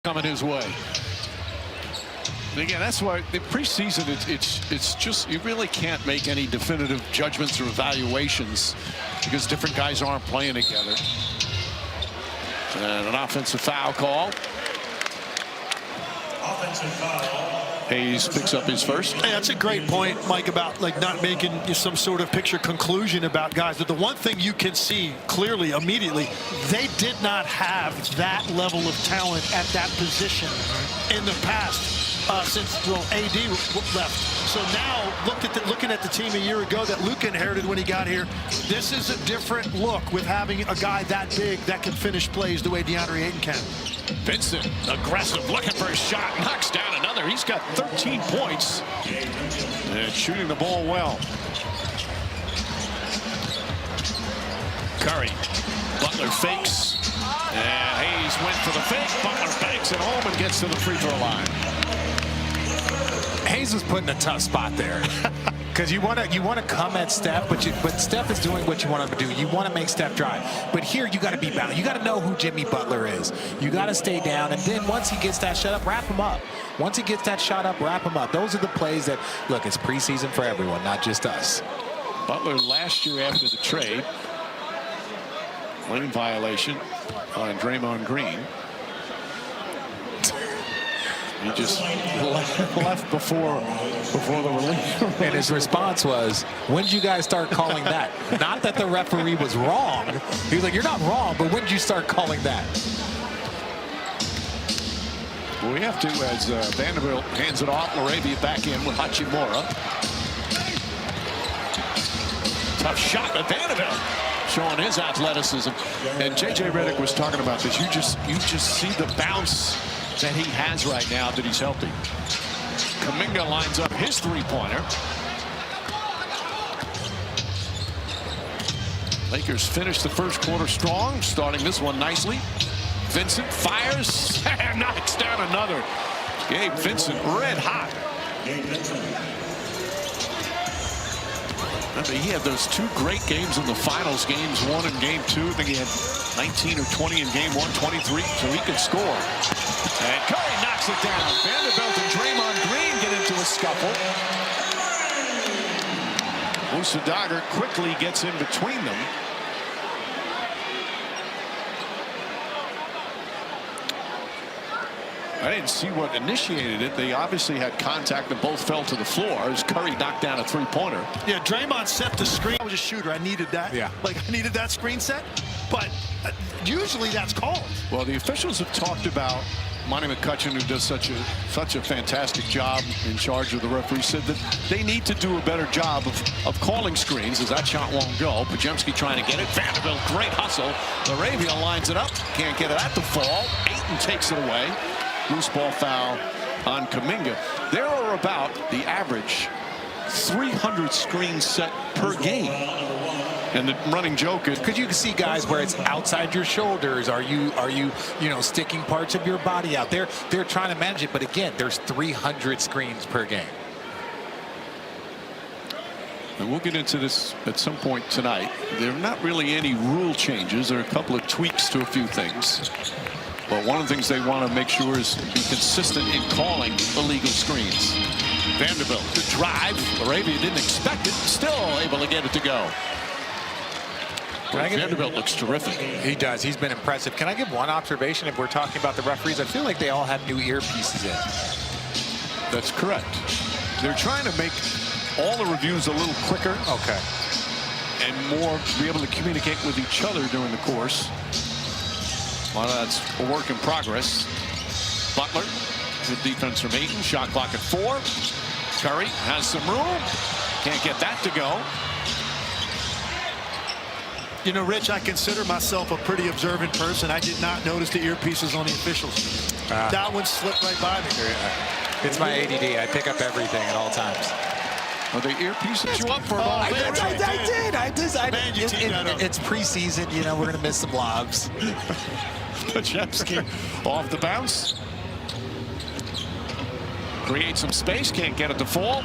coming his way. And again, that's why the preseason, it's just, you really can't make any definitive judgments or evaluations because different guys aren't playing together. And an offensive foul call. Offensive foul. Hayes picks up his first. Hey, that's a great point, Mike, about like not making some sort of picture conclusion about guys. But the one thing you can see clearly, immediately, they did not have that level of talent at that position in the past since AD left. So now, looking at the team a year ago that Luka inherited when he got here, this is a different look with having a guy that big that can finish plays the way DeAndre Ayton can. Vincent, aggressive, looking for a shot, knocks down another. He's got 13 points and shooting the ball well. Curry, Butler fakes, and Hayes went for the fake. Butler banks it home and gets to the free throw line. Hayes was put in a tough spot there. Because you want to come at Steph, but Steph is doing what you want him to do. You want to make Steph drive. But here you got to be balanced. You got to know who Jimmy Butler is. You got to stay down, and then once he gets that shot up, wrap him up. Once he gets that shot up, wrap him up. Those are the plays that, look, it's preseason for everyone, not just us. Butler last year after the trade, lane violation on Draymond Green. He just left before the release. And his response was, when did you guys start calling that? Not that the referee was wrong. He was like, you're not wrong, but when did you start calling that? Well, we have to, as Vanderbilt hands it off, Laravia back in with Hachimura. Tough shot at Vanderbilt, showing his athleticism. And J.J. Redick was talking about this. You just see the bounce that he has right now that he's healthy. Kuminga lines up his three-pointer. Lakers finish the first quarter strong, starting this one nicely. Vincent fires and knocks down another. Gabe Vincent red hot. Remember, he had those two great games in the finals, games 1 and game 2. I think he had 19 or 20 in game 1, 23, so he could score. And Curry knocks it down. Vanderbilt and Draymond Green get into a scuffle. Musa Dagger quickly gets in between them. I didn't see what initiated it. They obviously had contact and both fell to the floor as Curry knocked down a three-pointer. Yeah, Draymond set the screen. I was a shooter. I needed that. Yeah. Like, I needed that screen set. But usually that's called. Well, the officials have talked about Monty McCutcheon, who does such a fantastic job in charge of the referee, said that they need to do a better job of calling screens as that shot won't go. Podziemski trying to get it. Vanderbilt, great hustle. Laravia lines it up. Can't get it at the fall. Ayton takes it away. Loose ball foul on Kuminga. There are about the average 300 screens set per game. And the running joke is, because you can see guys where it's outside your shoulders. Are you sticking parts of your body out there? They're trying to manage it, but again, there's 300 screens per game. and we'll get into this at some point tonight. There are not really any rule changes. There are a couple of tweaks to a few things. But one of the things they want to make sure is be consistent in calling illegal screens. Vanderbilt, good drive. Laravia didn't expect it, still able to get it to go. Vanderbilt looks terrific. He does. He's been impressive. Can I give one observation if we're talking about the referees? I feel like they all have new earpieces in. That's correct. They're trying to make all the reviews a little quicker. Okay. And more be able to communicate with each other during the course. Well, that's a work in progress. Butler, good defense from Ayton. Shot clock at 4. Curry has some room. Can't get that to go. You know, Rich, I consider myself a pretty observant person. I did not notice the earpieces on the officials. That one slipped right by me. It's my ADD. I pick up everything at all times. Are the earpieces you up for? I did. It's preseason. You know, we're going to miss some lobs. Podziemski off the bounce. Create some space. Can't get it to fall.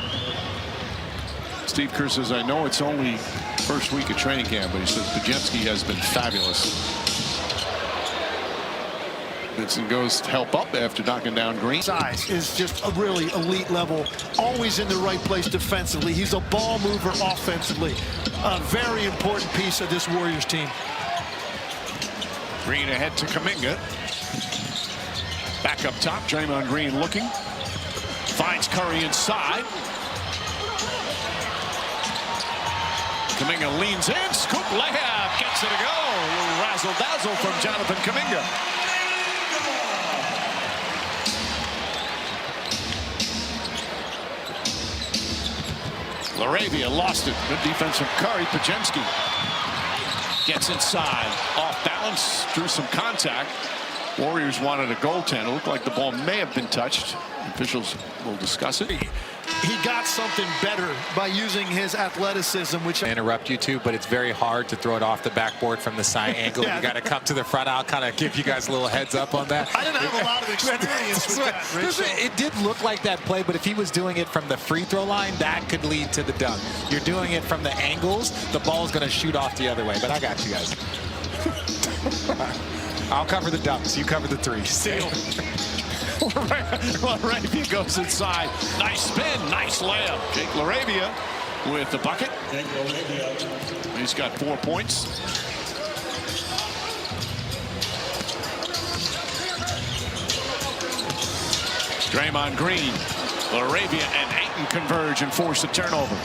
Steve Kerr says, I know it's only first week of training camp, but he says Podziemski has been fabulous. Vincent goes to help up after knocking down Green. Size is just a really elite level, always in the right place defensively. He's a ball mover offensively. A very important piece of this Warriors team. Green ahead to Kuminga. Back up top, Draymond Green looking. Finds Curry inside. Kuminga leans in, scoop layup, gets it to go. A little razzle-dazzle from Jonathan Kuminga. Laravia lost it. Good defense from Curry. Pajemski gets inside, off balance, drew some contact. Warriors wanted a goaltender. Looked like the ball may have been touched. Officials will discuss it. He got something better by using his athleticism, which I interrupt you too, but it's very hard to throw it off the backboard from the side angle. Yeah. You got to come to the front. I'll kind of give you guys a little heads up on that. I didn't have a lot of experience with that, Rich. It did look like that play, but if he was doing it from the free throw line, that could lead to the dunk. You're doing it from the angles, the ball's going to shoot off the other way. But I got you guys. I'll cover the dunks. You cover the threes. Steal. Laravia goes inside. Nice spin, nice layup. Jake Laravia with the bucket. He's got 4 points. Draymond Green, Laravia and Ayton converge and force a turnover.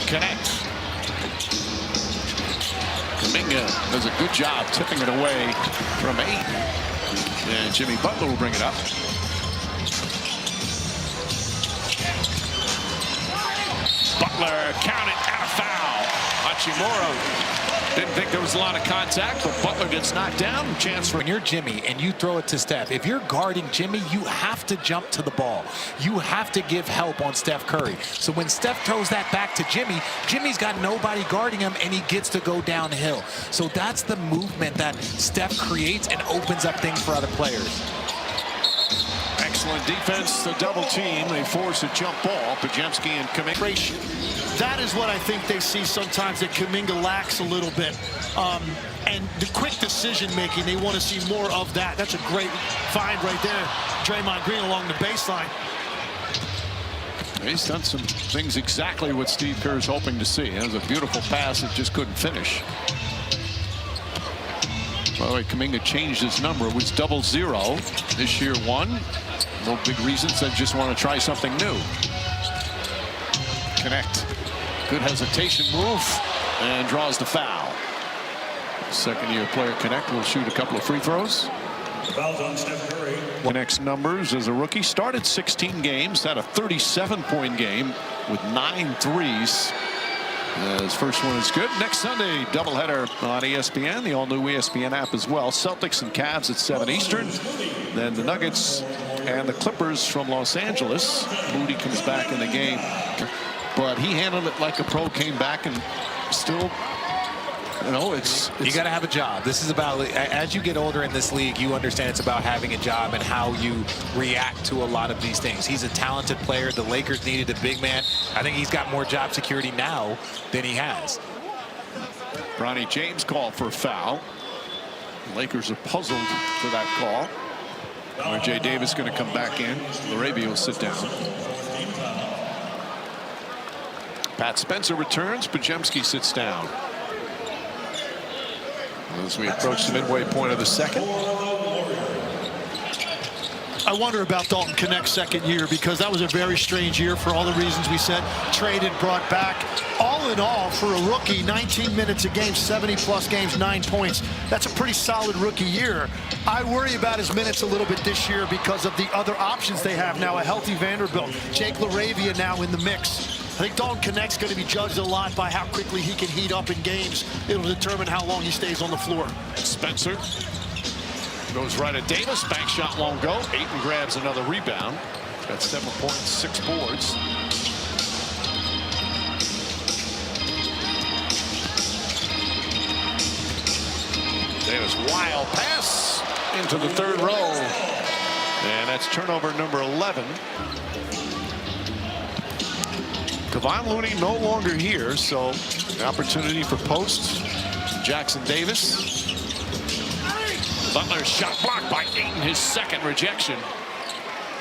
Connects. Kuminga does a good job tipping it away from Ayton. And Jimmy Butler will bring it up. Butler counted and a foul. Hachimura didn't think there was a lot of contact, but Butler gets knocked down. Chance for when you're Jimmy and you throw it to Steph, if you're guarding Jimmy, you have to jump to the ball. You have to give help on Steph Curry. So when Steph throws that back to Jimmy, Jimmy's got nobody guarding him and he gets to go downhill. So that's the movement that Steph creates and opens up things for other players. excellent defense, the double team. They force a jump ball. Pajemski and Kuminga. That is what I think they see sometimes that Kuminga lacks a little bit. And the quick decision making, they want to see more of that. That's a great find right there. Draymond Green along the baseline. He's done some things exactly what Steve Kerr's hoping to see. It was a beautiful pass that just couldn't finish. By the way, Kuminga changed his number. It was 00. This year 1. No big reasons. They just want to try something new. Connect. Good hesitation move and draws the foul. Second-year player Connect will shoot a couple of free throws. Fouls on Steph Curry. Connect's numbers as a rookie. Started 16 games. Had a 37-point game with 9 threes. His first one is good. Next Sunday, doubleheader on ESPN, the all-new ESPN app as well. Celtics and Cavs at 7 Eastern. Then the Nuggets and the Clippers from Los Angeles. Moody comes back in the game. But he handled it like a pro, came back and still, you know, it's you got to have a job. This is about, as you get older in this league, you understand it's about having a job and how you react to a lot of these things. He's a talented player. The Lakers needed a big man. I think he's got more job security now than he has. Bronny James called for a foul. The Lakers are puzzled for that call. R.J. Davis going to come back in. Laravia will sit down. Pat Spencer returns. Pajemski sits down. As we approach the midway point of the second. I wonder about Dalton Connect's second year, because that was a very strange year for all the reasons we said. Traded, brought back. All in all, for a rookie, 19 minutes a game, 70-plus games, 9 points. That's a pretty solid rookie year. I worry about his minutes a little bit this year because of the other options they have now. A healthy Vanderbilt. Jake Laravia now in the mix. I think Dalton Connect's going to be judged a lot by how quickly he can heat up in games. It'll determine how long he stays on the floor. Spencer goes right at Davis. Bank shot won't go. Ayton grabs another rebound. Got 7 points, 6 boards. Davis, wild pass into the third row. And that's turnover number 11. Kevon Looney no longer here, so the opportunity for post. Jackson Davis. Butler's shot blocked by Ayton, his second rejection.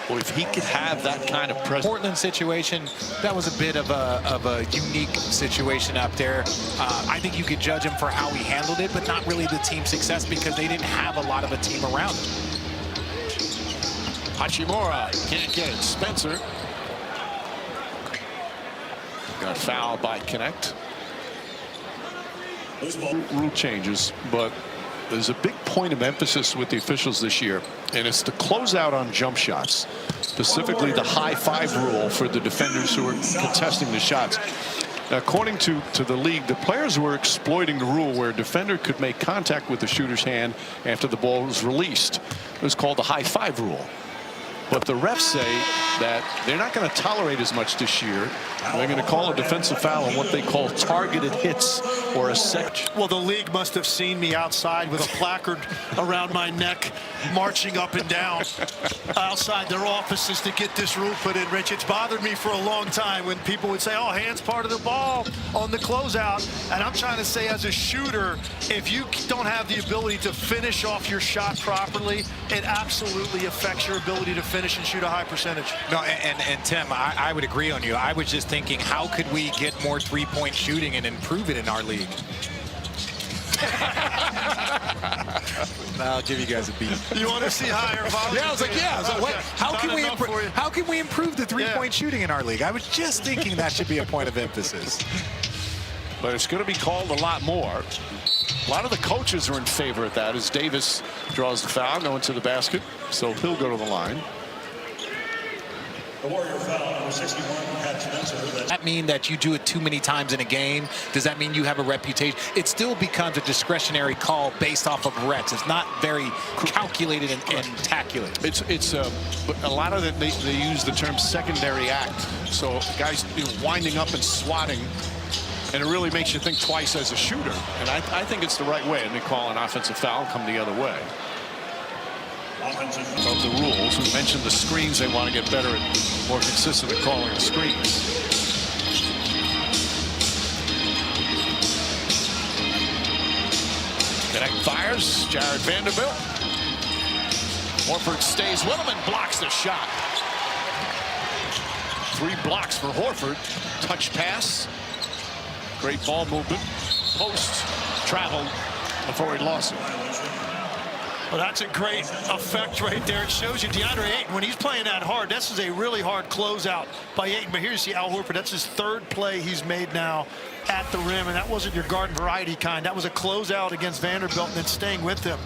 Boy, if he could have that kind of presence. Portland situation, that was a bit of a unique situation up there. I think you could judge him for how he handled it, but not really the team success because they didn't have a lot of a team around him. Hachimura can't get it. Spencer got fouled by Connect. Rule changes, but there's a big point of emphasis with the officials this year, and it's the closeout on jump shots, specifically the high five rule for the defenders who are contesting the shots. Now, according to the league, the players were exploiting the rule where a defender could make contact with the shooter's hand after the ball was released. It was called the high five rule. But the refs say that they're not going to tolerate as much this year. They're going to call a defensive foul on what they call targeted hits or a sec. Well, the league must have seen me outside with a placard around my neck, marching up and down outside their offices to get this rule put in, Rich. It's bothered me for a long time when people would say, oh, hands part of the ball on the closeout. And I'm trying to say, as a shooter, if you don't have the ability to finish off your shot properly, it absolutely affects your ability to finish and shoot a high percentage. No, and Tim, I would agree on you. I was just thinking, how could we get more three-point shooting and improve it in our league? I'll give you guys a beat. You want to see higher volume? Yeah, I was like, yeah. I was like, what? Okay. How can we improve the three-point shooting in our league? I was just thinking that should be a point of emphasis. But it's going to be called a lot more. A lot of the coaches are in favor of that as Davis draws the foul, going to the basket, so he'll go to the line. The Warrior foul, number 61, Pat Spencer. Does that mean that you do it too many times in a game? Does that mean you have a reputation? It still becomes a discretionary call based off of reps. It's not very calculated and calculated. It's a lot of it, they use the term secondary act. So guys winding up and swatting, and it really makes you think twice as a shooter. And I think it's the right way. And they call an offensive foul and come the other way. Of the rules, we mentioned the screens. They want to get better at more consistent at calling the screens. Connect fires. Jared Vanderbilt. Horford stays with him and blocks the shot. 3 blocks for Horford. Touch pass. Great ball movement. Post traveled before he lost it. Well, that's a great effect right there. It shows you DeAndre Ayton, when he's playing that hard, this is a really hard closeout by Ayton. But here you see Al Horford. That's his 3rd play he's made now at the rim, and that wasn't your garden variety kind. That was a closeout against Vanderbilt and then staying with him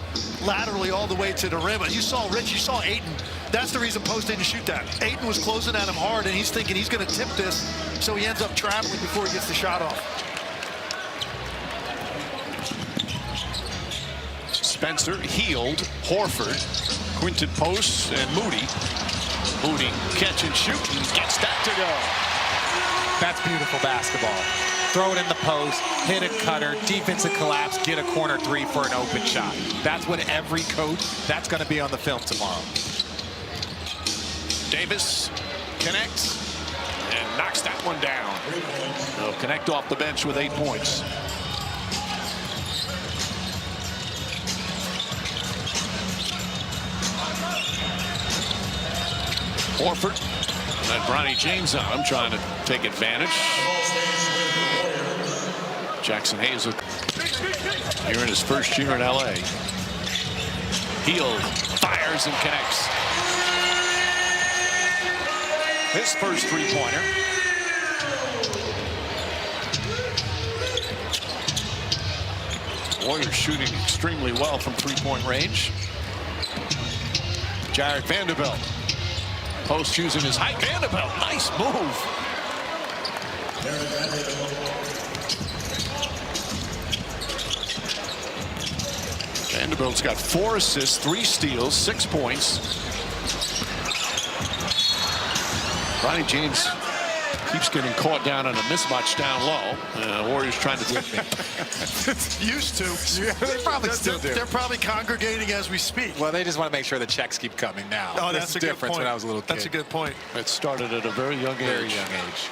laterally all the way to the rim. But you saw, Rich, you saw Ayton. That's the reason Post didn't shoot that. Ayton was closing at him hard, and he's thinking he's going to tip this, so he ends up traveling before he gets the shot off. Spencer, Healed, Horford, Quinton Post, and Moody. Moody catch and shoot and gets that to go. That's beautiful basketball. Throw it in the post, hit a cutter, defensive collapse, get a corner 3 for an open shot. That's what every coach, that's going to be on the film tomorrow. Davis connects and knocks that one down. They'll connect off the bench with 8 points. Horford, and then Bronny James on him, trying to take advantage. Jackson Hayes here in his first year in LA. Hield fires and connects. His first 3-pointer. Warriors shooting extremely well from 3-point range. Jared Vanderbilt. Post using his height. Vanderbilt, nice move. Vanderbilt's got 4 assists, 3 steals, 6 points. Bronny James keeps getting caught down on a mismatch down low. Warriors trying to take me. Used to. Yeah, they probably still do. They're probably congregating as we speak. Well, they just want to make sure the checks keep coming now. Oh, that's a good difference point. when I was a little kid. That's a good point. It started at a very young age. Very young age.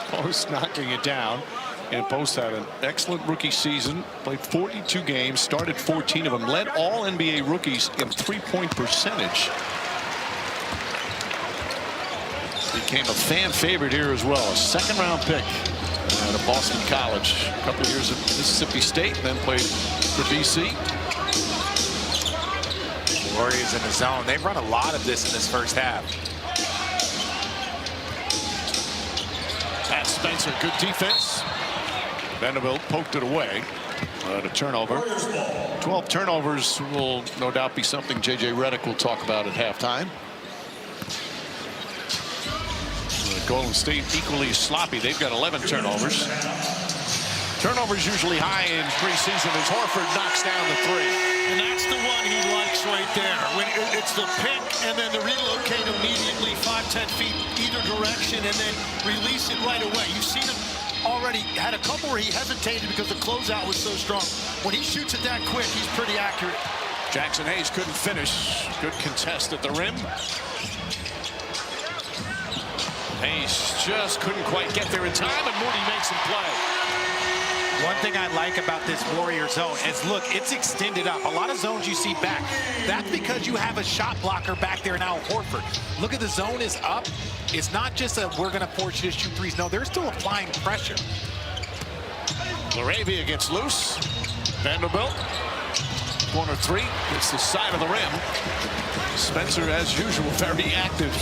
Post knocking it down. And Post had an excellent rookie season, played 42 games, started 14 of them, led all NBA rookies in three-point percentage. Became a fan favorite here as well, a second-round pick out of Boston College. A couple of years at Mississippi State, then played for BC. Warriors in the zone. They've run a lot of this in this first half. Pat Spencer, good defense. Vanderbilt poked it away. A turnover. 12 turnovers will no doubt be something J.J. Redick will talk about at halftime. Golden State equally sloppy. They've got 11 turnovers. Turnovers usually high in preseason as Horford knocks down the three. And that's the one he likes right there. When it's the pick and then the relocate immediately 5-10 feet either direction and then release it right away. You've seen him already had a couple where he hesitated because the closeout was so strong. When he shoots it that quick, he's pretty accurate. Jackson Hayes couldn't finish. Good contest at the rim. Hayes just couldn't quite get there in time, and Moody makes him play. One thing I like about this Warrior zone is, look, it's extended up. A lot of zones you see back. That's because you have a shot blocker back there now, Horford. Look at the zone is up. It's not just a we're going to force you to shoot threes. No, they're still applying pressure. Laravia gets loose. Vanderbilt. Corner three. It's the side of the rim. Spencer, as usual, very active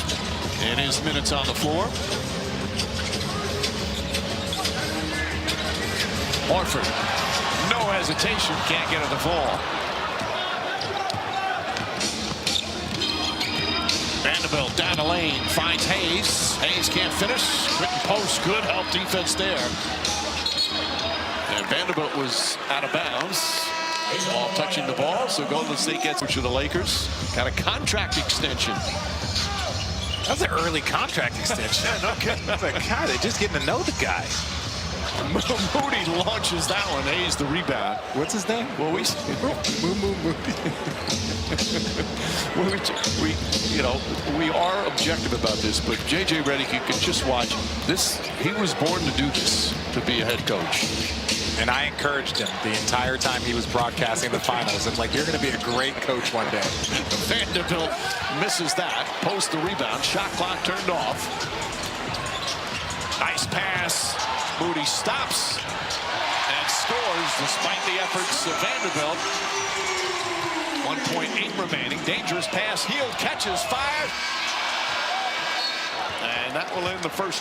in his minutes on the floor. Horford, no hesitation, can't get at the ball. Vanderbilt down the lane, finds Hayes. Hayes can't finish. Quitting post, good help defense there. And Vanderbilt was out of bounds. Ball touching the ball, so Golden State gets to the Lakers. Got a contract extension. That was an early contract extension. Okay. I was like, God, they're just getting to know the guy. Moody launches that one. Hayes the rebound. What's his name? Well, we we are objective about this, but J.J. Redick, you can just watch this. He was born to do this, to be a head coach. And I encouraged him the entire time he was broadcasting the finals. I'm like, you're going to be a great coach one day. Vanderbilt misses that. Post the rebound. Shot clock turned off. Nice pass. Moody stops and scores despite the efforts of Vanderbilt. 1.8 remaining. Dangerous pass. Hield catches, fired. And that will end the first